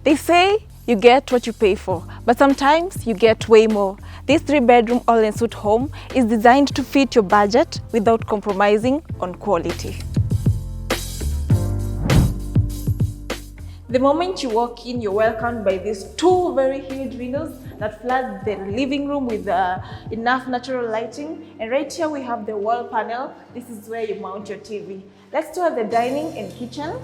They say you get what you pay for, but sometimes you get way more. This 3-bedroom all-en-suite home is designed to fit your budget without compromising on quality. The moment you walk in, you're welcomed by these two very huge windows that flood the living room with enough natural lighting. And right here we have the wall panel. This is where you mount your TV. Let's tour the dining and kitchen.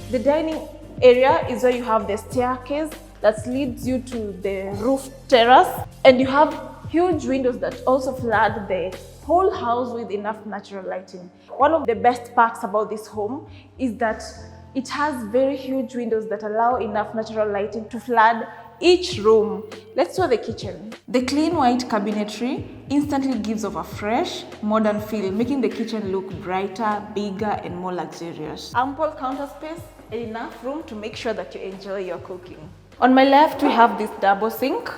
The dining area is where you have the staircase that leads you to the roof terrace, and you have huge windows that also flood the whole house with enough natural lighting. One of the best perks about this home is that it has very huge windows that allow enough natural lighting to flood each room. Let's tour the kitchen. The clean white cabinetry instantly gives off a fresh, modern feel, making the kitchen look brighter, bigger, and more luxurious. Ample counter space and enough room to make sure that you enjoy your cooking. On my left, we have this double sink,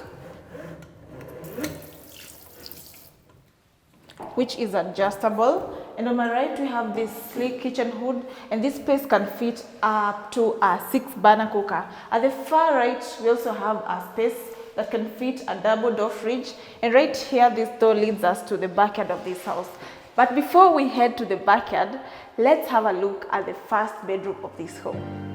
which is adjustable. And on my right, we have this sleek kitchen hood, and this space can fit up to a 6-burner cooker. At the far right, we also have a space that can fit a double door fridge. And right here, this door leads us to the backyard of this house. But before we head to the backyard, let's have a look at the first bedroom of this home.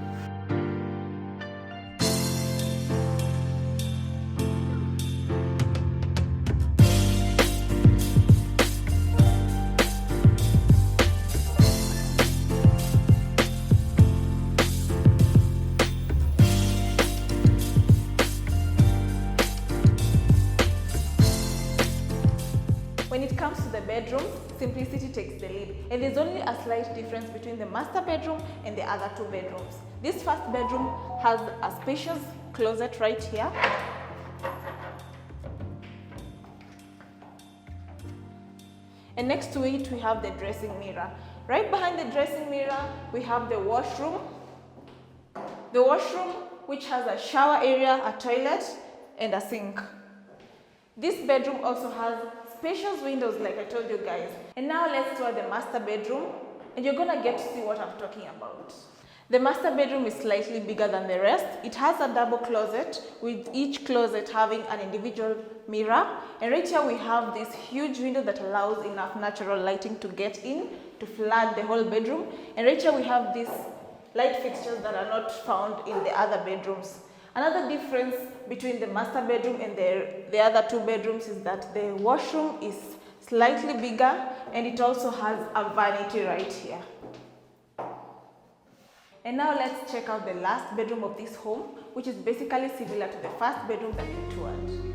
When it comes to the bedroom, simplicity takes the lead, and there's only a slight difference between the master bedroom and the other 2 bedrooms. This first bedroom has a spacious closet right here. And next to it, we have the dressing mirror. Right behind the dressing mirror, we have the washroom. The washroom, which has a shower area, a toilet, and a sink. This bedroom also has spacious windows, like I told you guys. And now let's tour the master bedroom, and you're gonna get to see what I'm talking about. The master bedroom is slightly bigger than the rest. It has a double closet, with each closet having an individual mirror. And right here we have this huge window that allows enough natural lighting to get in, to flood the whole bedroom. And right here we have these light fixtures that are not found in the other bedrooms. Another difference between the master bedroom and the other 2 bedrooms is that the washroom is slightly bigger, and it also has a vanity right here. And now let's check out the last bedroom of this home, which is basically similar to the first bedroom that we toured.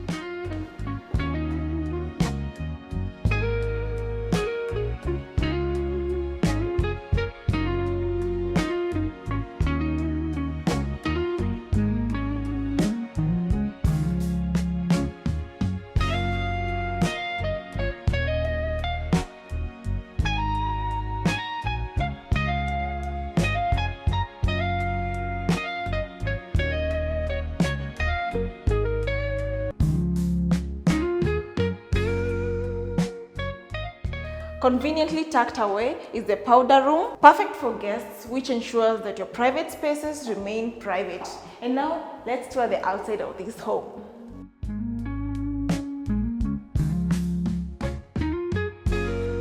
Conveniently tucked away is the powder room, perfect for guests, which ensures that your private spaces remain private. And now let's tour the outside of this home.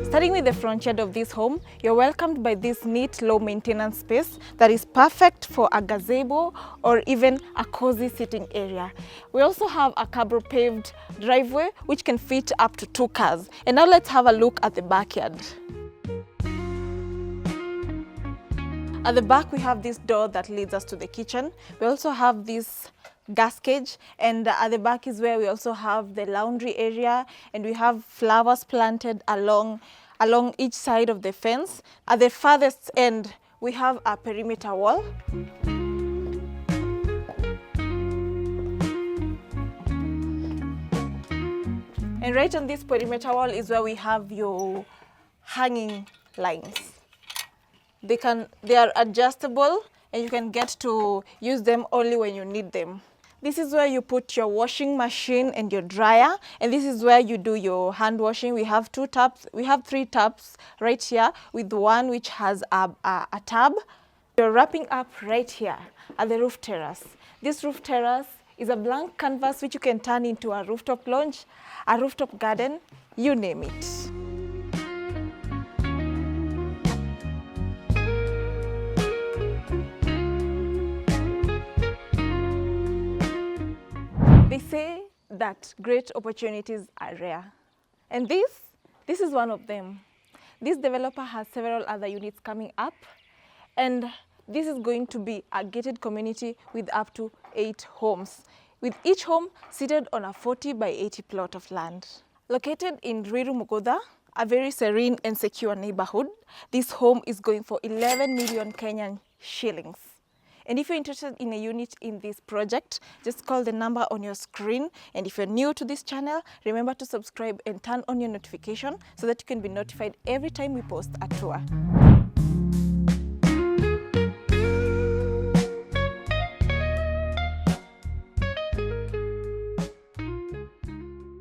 Starting with the front yard of this home, you're welcomed by this neat, low-maintenance space that is perfect for a gazebo or even a cozy sitting area. We also have a cobble-paved driveway which can fit up to 2 cars. And now let's have a look at the backyard. At the back, we have this door that leads us to the kitchen. We also have this gas cage, and at the back is where we also have the laundry area, and we have flowers planted along each side of the fence. At the farthest end, we have a perimeter wall. And right on this perimeter wall is where we have your hanging lines. They are adjustable, and you can get to use them only when you need them. This is where you put your washing machine and your dryer, and this is where you do your hand washing. We have 2 taps. We have 3 taps right here, with one which has a tab We're wrapping up right here at the roof terrace. This roof terrace is a blank canvas which you can turn into a rooftop lounge, a rooftop garden, you name it. They say that great opportunities are rare, and this is one of them. This developer has several other units coming up, and this is going to be a gated community with up to 8 homes, with each home seated on a 40 by 80 plot of land. Located in Ruiru Mugodha, a very serene and secure neighborhood, this home is going for 11 million Kenyan shillings. And if you're interested in a unit in this project, just call the number on your screen. And if you're new to this channel, remember to subscribe and turn on your notification so that you can be notified every time we post a tour.